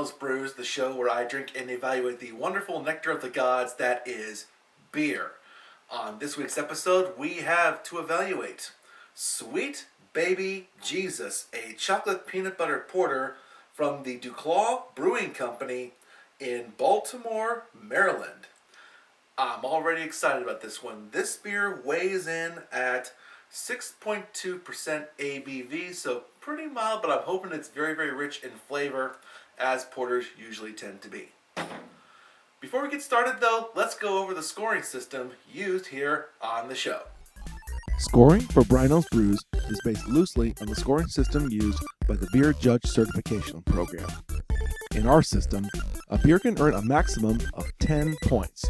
Bryno's Brews, the show where I drink and evaluate the wonderful nectar of the gods that is beer. On this week's episode, we have to evaluate Sweet Baby Jesus, a chocolate peanut butter porter from the DuClaw Brewing Company in Baltimore, Maryland. I'm already excited about this one. This beer weighs in at 6.2% ABV, so pretty mild, but I'm hoping it's very, very rich in flavor, as porters usually tend to be. Before we get started though, let's go over the scoring system used here on the show. Scoring for Bryno's Brews is based loosely on the scoring system used by the Beer Judge Certification Program. In our system, a beer can earn a maximum of 10 points.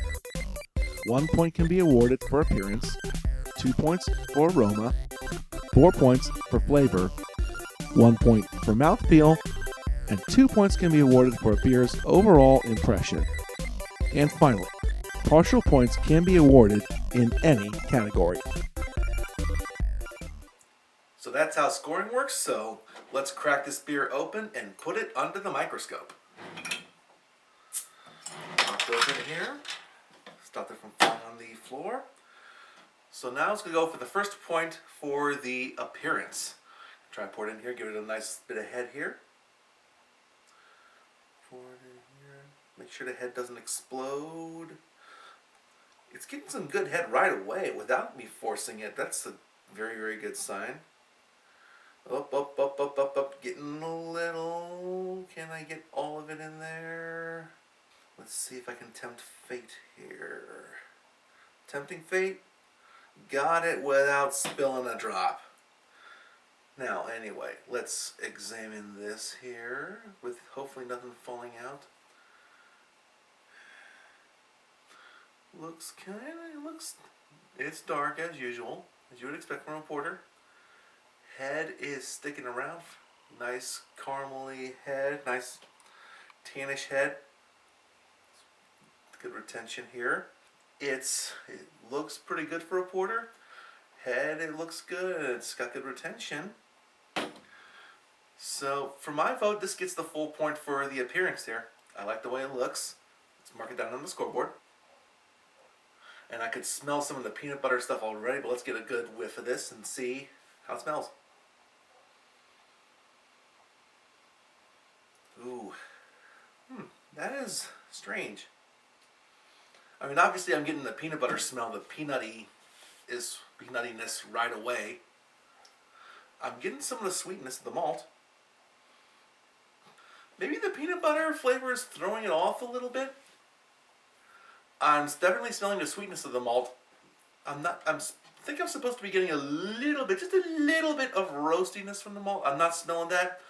1 point can be awarded for appearance, 2 points for aroma, 4 points for flavor, 1 point for mouthfeel, and 2 points can be awarded for a beer's overall impression. And finally, partial points can be awarded in any category. So that's how scoring works, so let's crack this beer open and put it under the microscope. Pop it open here. Stop it from falling on the floor. So now it's going to go for the first point for the appearance. Try and pour it in here, give it a nice bit of head here. Pour it in here. Make sure the head doesn't explode. It's getting some good head right away without me forcing it. That's a very, very good sign. Up, up, up, up, up, up. Getting a little. Can I get all of it in there? Let's see if I can tempt fate here. Tempting fate. Got it without spilling a drop. Now, anyway, let's examine this here with hopefully nothing falling out. It's dark as usual, as you would expect from a porter. Head is sticking around. Nice caramely head, nice tannish head. Good retention here. It looks pretty good for a porter. Head, it looks good. It's got good retention. So for my vote, this gets the full point for the appearance here. I like the way it looks. Let's mark it down on the scoreboard. And I could smell some of the peanut butter stuff already, but let's get a good whiff of this and see how it smells. Ooh. That is strange. I mean, obviously I'm getting the peanut butter smell, the peanuttiness right away. I'm getting some of the sweetness of the malt. Maybe the peanut butter flavor is throwing it off a little bit. I'm definitely smelling the sweetness of the malt. I think I'm supposed to be getting a little bit, just a little bit of roastiness from the malt. I'm not smelling that.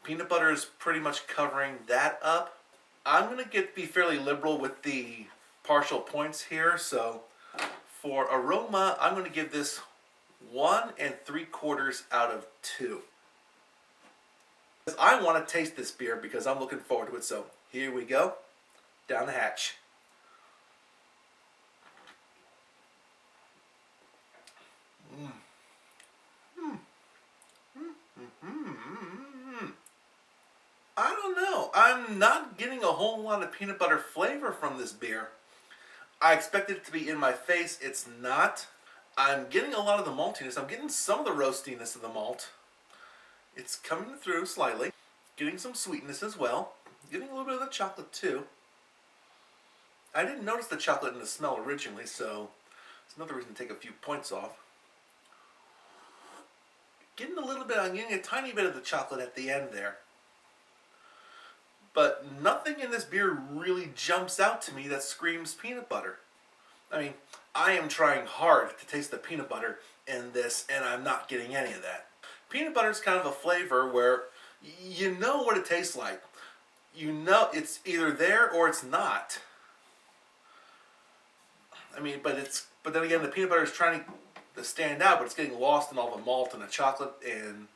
Peanut butter is pretty much covering that up. I'm going to be fairly liberal with the partial points here. So for aroma, I'm going to give this 1 3/4 out of 2. I want to taste this beer because I'm looking forward to it. So here we go. Down the hatch. I don't know. I'm not getting a whole lot of peanut butter flavor from this beer. I expected it to be in my face. It's not. I'm getting a lot of the maltiness. I'm getting some of the roastiness of the malt. It's coming through slightly. Getting some sweetness as well. Getting a little bit of the chocolate too. I didn't notice the chocolate in the smell originally, so it's another reason to take a few points off. I'm getting a tiny bit of the chocolate at the end there. But nothing in this beer really jumps out to me that screams peanut butter. I mean, I am trying hard to taste the peanut butter in this, and I'm not getting any of that. Peanut butter is kind of a flavor where you know what it tastes like. You know it's either there or it's not. I mean, but then again, the peanut butter is trying to stand out, but it's getting lost in all the malt and the chocolate and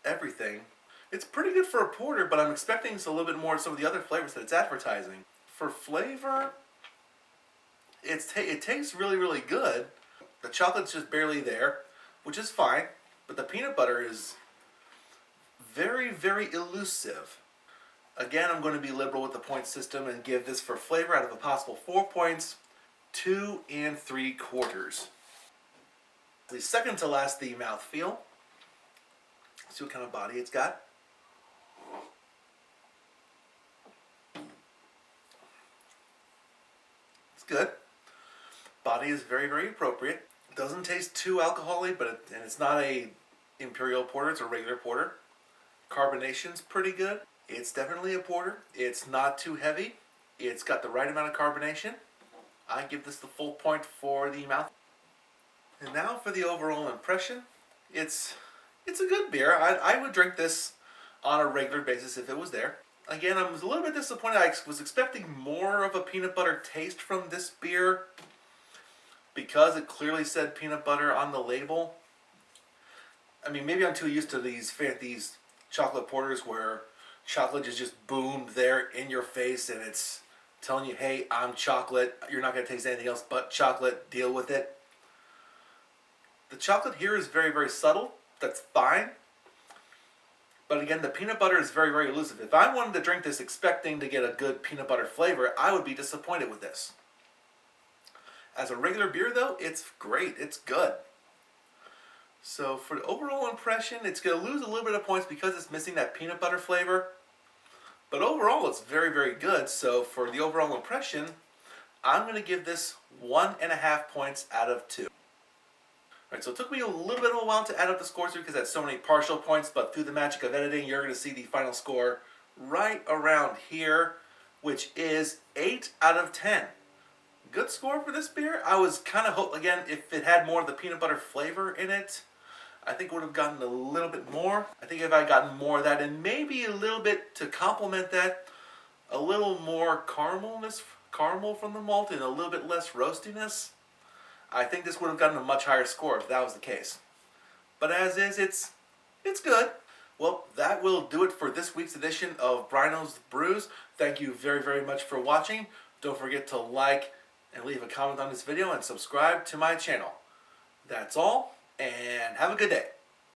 everything. It's pretty good for a porter, but I'm expecting a little bit more of some of the other flavors that it's advertising. For flavor, it tastes really, really good. The chocolate's just barely there, which is fine, but the peanut butter is very, very elusive. Again, I'm going to be liberal with the point system and give this for flavor out of a possible 4 points, 2 3/4. The second to last, the mouthfeel. See what kind of body it's got. It's good. Body is very, very appropriate. It doesn't taste too alcoholic, and it's not a imperial porter, it's a regular porter. Carbonation's pretty good. It's definitely a porter. It's not too heavy. It's got the right amount of carbonation. I give this the full point for the mouth. And now for the overall impression. It's a good beer. I would drink this on a regular basis if it was there. Again, I was a little bit disappointed. I was expecting more of a peanut butter taste from this beer because it clearly said peanut butter on the label. I mean, maybe I'm too used to these chocolate porters where chocolate is just boomed there in your face and it's telling you, hey, I'm chocolate. You're not going to taste anything else but chocolate. Deal with it. The chocolate here is very, very subtle. That's fine. But again, the peanut butter is very, very elusive. If I wanted to drink this expecting to get a good peanut butter flavor, I would be disappointed with this. As a regular beer, though, it's great. It's good. So for the overall impression, it's going to lose a little bit of points because it's missing that peanut butter flavor. But overall, it's very, very good. So for the overall impression, I'm going to give this 1.5 points out of 2. Alright, so it took me a little bit of a while to add up the scores here because I had so many partial points, but through the magic of editing, you're going to see the final score right around here, which is 8 out of 10. Good score for this beer. I was kind of hoping, again, if it had more of the peanut butter flavor in it, I think it would have gotten a little bit more. I think if I gotten more of that and maybe a little bit to complement that, a little more caramel from the malt and a little bit less roastiness, I think this would have gotten a much higher score if that was the case. But as is, it's good. Well, that will do it for this week's edition of Bryno's Brews. Thank you very, very much for watching. Don't forget to like and leave a comment on this video and subscribe to my channel. That's all, and have a good day.